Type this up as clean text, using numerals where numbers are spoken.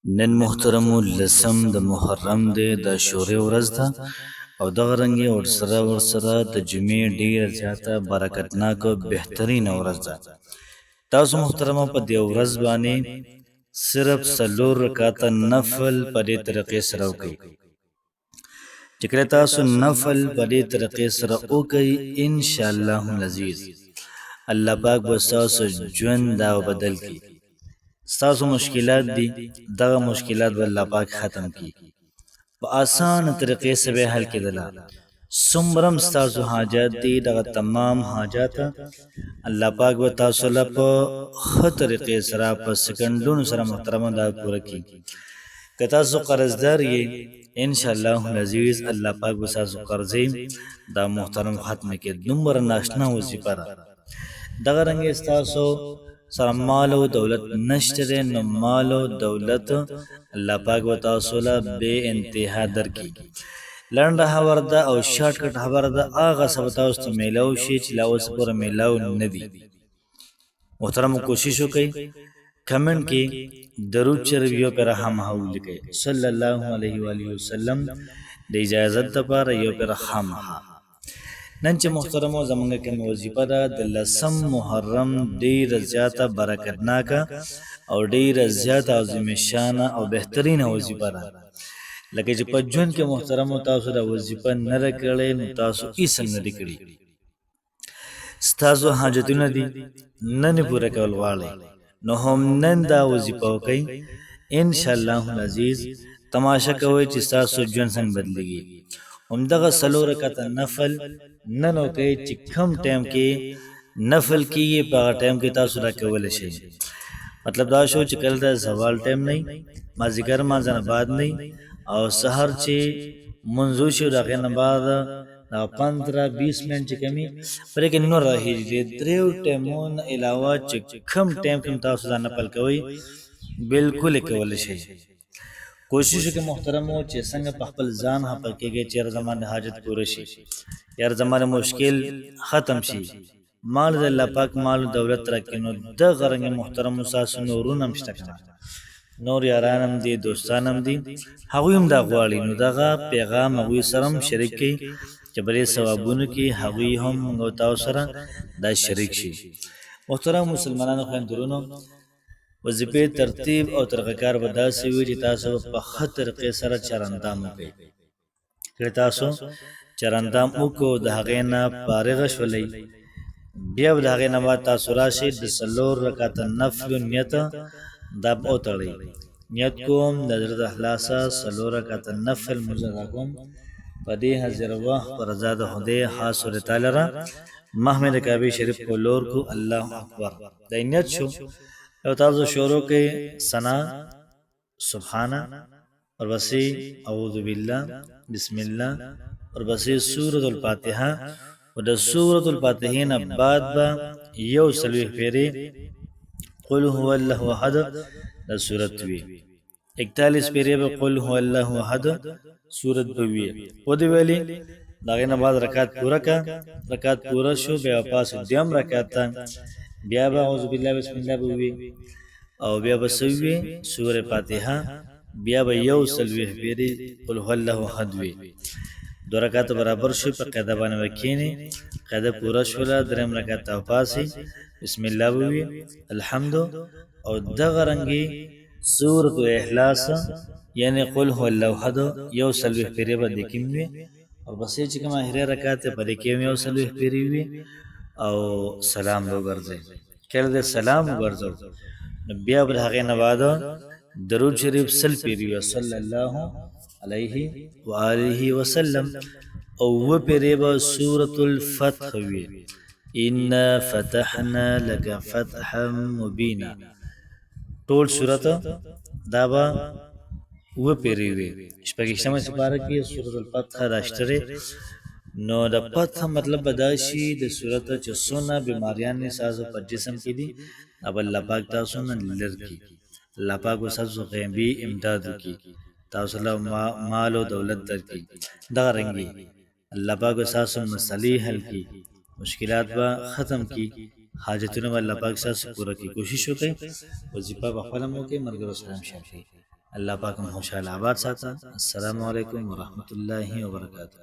نن محترمو لسم د محرم دی د شورې ورځ ده او دغه رنګې ورسره د جمعې ډېره زیاته برکتناکه بهترینه ورځ ده. تاسو محترمو په دې ورځ باندې صرف 4 رکعاته نفل په دې طریقې سره وکړئ. چې کله تاسو نفل په دې طریقې سره وکړئ ان شاء الله العزیز الله پاک به ستاسو ژوند دا بدل کړي. ستاسو مشکلات دي دغه مشکلات به الله پاک ختم کړي، په آسان طریقې سره حل کېدله. څومره ستاسو حاجات دي دغه تمام حاجات الله پاک به تاسو له په ښه طریقې سره په سکندونو سره محترمه دا پوره کړي. که تاسو قرضدار یې ان شاء الله العزیز الله پاک به تاسو قرضې دا محترم ختم کړي. دومره ناشنا وظیفه ده. دغه رنګې ستاسو سره مال او دولت نشته دی، نو مال او دولت الله پاک به تاسو له بې انتها درکړي. لنډه خبره ده او شارټ کټ خبره ده، هغه څه به تاسو ته میلاو شي چې لا اوس پورې میلاو نه دي. محترمو کوشش وکړئ کمنټ کې درود شریف یو پیره هم ولیکئ صلی الله علیه و آله وسلم د اجازت لپاره یو پیره هم. نن چې محترمو زمونږ کوم وظیفه ده د لسم محرم ډیره زیاته برکتناکه او ډیره زیاته عظیم شانه او بهترینه وظیفه ده. لکه چې په ژوند کې محترمو تاسو دا وظیفه نه ده کړې نو تاسو هیڅ نه دي کړي. ستاسو حاجتونه دي نن پوره کول غواړئ نو هم نن دا وظیفه وکئ ان شاء الله العزیز. تماشا کوئ چې ستاسو ژوند څنګه بدلیږي. همدغه 4 رکعاته نفل نن وکئ چې کم ټایم کې نفل کیږي په هغه ټایم کې تاسو را کولی شئ. مطلب دا شو چې کله د زوال ټایم نه مازدیګر مازدیګر بعد نه او سحر چې منځو شو د هغې نه بعد 15-20 منټ چې کمی پرې کې نور راهیږي. د دریو ټایمونو علاوه چې کم ټایم کې تاسو دا نفل کوئ بالکل یې کولی شئ. کوشش وکړئ محترمو چې څنګه په خپل ځان خفه کېږئ چې یار زما د حاجت پوره شي، یار زما د مشکل ختم شي، مال د الله پاک مال و دولت راکړي. نو دغه رنګې محترمو ستاسو نورونه هم شته که نه، نور یاران هم دي دوستان هم دي هغوی هم دا غواړي. نو دغه پیغام هغوی سره هم شریک کړئ چې بلې ثوابونو کې هغوی هم موږ او تاسو سره دا شریک شي. محترم مسلمانانو خویندرونو، وظیفې ترتیب او طریقه‌کار به داسې وي چې تاسو په ښه طریقې سره چاراندام وکړئ. کله تاسو چاراندام وکړو د هغې نه فارغه شولئ بیا به د هغې نه بعد تاسو راشئ د 4 رکعاته نفلو نیت دا به وتړئ. نیت کوم د زړه د اخلاصه 4 رکعاته نفل لمونځ ادا کوم په دې حاضر وخت په رضا د خدای خاص صورت تعالی را مخ مې د کعبې شریف په لور کو. الله اکبر دا نیت شو. او تاسو شروع کړئ ثنا سبحانه اور بسی اعوذ بالله بسم الله اور بسی سورۃ الفاتحه او د سورۃ الفاتحه نه بعد با یو سلوی پیری قل هو الله احد د سورۃ وی 41 پیری به قل هو الله احد سورۃ وی او دی ویلی داغه نه بعد رکعت پورا شو بیا پاس دیم رکعت بیا به اعوذ بالله بسم الله بوي او بیا به سوي سوره فاتحه بیا به یو سلوي پیری قل هو الله احد وی. 2 رکعات برابر شو په قاعده باندې وکینی قاعده پورا شولا دریم رکعت او پاسي بسم الله بوي الحمد او دغه رنگي سوره اخلاص یعنی قل هو الله احد یو سلوي پیری به دکیم وی او بس چې کومه هره رکعت په دې کې یو سلوي پیری وی او سلام وګرځي. کله د سلام وګرځو بیا به هغه نه بعد درود شریف سل پیری صلی الله علیه و آله وسلم او و پیری به سورۃ الفتح وی ان فتحنا لك فتحا مبینا. ټول سورۃ دا به و پیری وی. شپږشتمه سپاره کې سورۃ الفتح راشتره. نو د فتح مطلب بداشي د صورت چې سونه بیماریان نه سازو په جسم کې دي اب الله پاک تاسو نه لري. الله پاک وساسو غیبی امداد کی تاسو له مال او دولت درکې. دا رنګي الله پاک وساسو مسلې حل کی مشکلات با ختم کی حاجتونه الله پاک سره پوره کی. کوشش وکړئ وظیفه په خپل مو کې مرګ رسول شي. الله پاک مو خوشاله آباد ساته. السلام علیکم ورحمت الله وبرکاته.